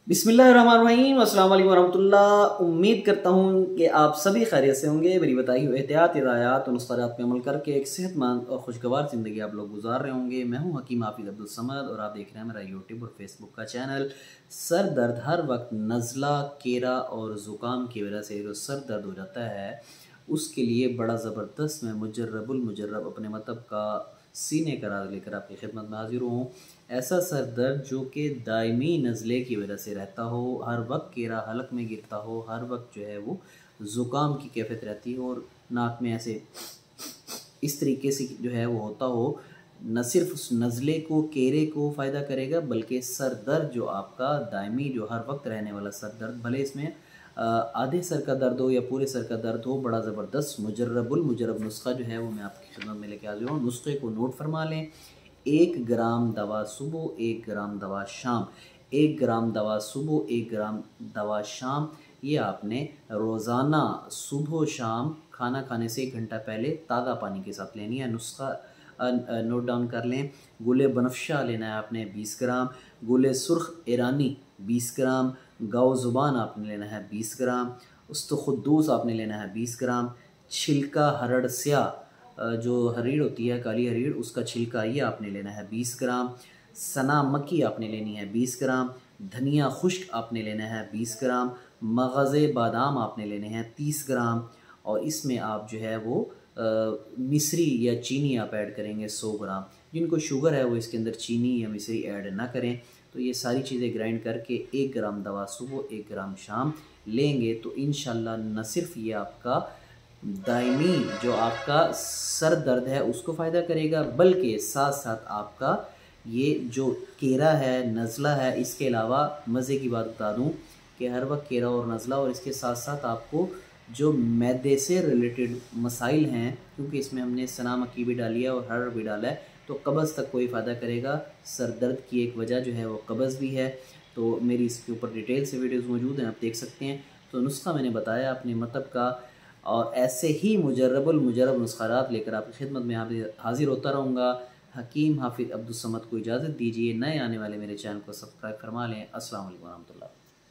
बिस्मिल्लाहिर्रहमानिर्रहीम, अस्सलाम वालेकुम वरहमतुल्लाह। उम्मीद करता हूँ कि आप सभी खैरियत से होंगे। मेरी बताई हुई एहतियात, हिदायत और नुस्ख़ात पे अमल करके एक सेहतमंद और खुशगवार ज़िंदगी आप लोग गुजार रहे होंगे। मैं हूँ हकीम हाफिज़ अब्दुल समद और आप देख रहे हैं मेरा यूट्यूब और फेसबुक का चैनल। सर दर्द हर वक्त नज़ला, केरा और ज़ुकाम की वजह से जो सर दर्द हो जाता है, उसके लिए बड़ा ज़बरदस्त मैं मुजर्रबुल मुजर्रब अपने मतलब का सीने का राज लेकर आपकी खिदमत में हाजिर हूँ। ऐसा सर दर्द जो कि दायमी नज़ले की वजह से रहता हो, हर वक्त केरा हलक में गिरता हो, हर वक्त जो है वो ज़ुकाम की कैफियत रहती हो और नाक में ऐसे इस तरीके से जो है वो होता हो, न सिर्फ उस नज़ले को, केरे को फ़ायदा करेगा, बल्कि सर दर्द जो आपका दायमी जो हर वक्त रहने वाला सर दर्द, भले इसमें आधे सर का दर्द हो या पूरे सर का दर्द हो, बड़ा ज़बरदस्त मुजर्रबुल मुजर्रब नुस्खा जो है वो मैं आपकी खिदमत में लेके हाजिर हूँ। नुस्खे को नोट फरमा लें। 1 ग्राम दवा सुबह, 1 ग्राम दवा शाम, 1 ग्राम दवा सुबह, 1 ग्राम दवा शाम। ये आपने रोज़ाना सुबह शाम खाना खाने से 1 घंटा पहले ताज़ा पानी के साथ लेनी है। नुस्खा नोट डाउन कर लें। गुले बनफ्शा लेना है आपने 20 ग्राम, गुले सुर्ख ईरानी 20 ग्राम, गाओ ज़ुबान आपने लेना है 20 ग्राम, उस्तखुद्दूस आपने लेना है 20 ग्राम, छिलका हरड़ स्या जो हरीड़ होती है, काली हरीड़, उसका छिलका ये आपने लेना है 20 ग्राम, सना मक्की आपने लेनी है 20 ग्राम, धनिया खुश्क आपने लेना है 20 ग्राम, मगज़े बादाम आपने लेने हैं 30 ग्राम और इसमें आप जो है वो मिश्री या चीनी आप ऐड करेंगे 100 ग्राम। जिनको शुगर है वो इसके अंदर चीनी या मिश्री ऐड ना करें। तो ये सारी चीज़ें ग्राइंड करके 1 ग्राम दवा सुबह, 1 ग्राम शाम लेंगे तो इंशाल्लाह न सिर्फ ये आपका दायमी जो आपका सर दर्द है उसको फ़ायदा करेगा, बल्कि साथ साथ आपका ये जो केरा है, नज़ला है, इसके अलावा मज़े की बात बता दूं कि हर वक्त केरा और नज़ला और इसके साथ साथ आपको जो मैदे से रिलेटेड मसाइल हैं, क्योंकि इसमें हमने सना मक्की भी डाली है और हरड़ भी डाला है, तो कब्ज़ तक कोई फ़ायदा करेगा। सर दर्द की एक वजह जो है वो कब्ज़ भी है। तो मेरी इसके ऊपर डिटेल से वीडियोज़ मौजूद हैं, आप देख सकते हैं। तो नुस्खा मैंने बताया अपने मतलब का, और ऐसे ही मुजर्रबुल मुजर्रब नुस्खात लेकर आपकी खिदमत में हाजिर होता रहूँगा। हकीम हाफिज़ अब्दुल समद को इजाज़त दीजिए। नए आने वाले मेरे चैनल को सब्सक्राइब फरमा लें। अस्सलाम वालेकुम रहमतुल्लाह।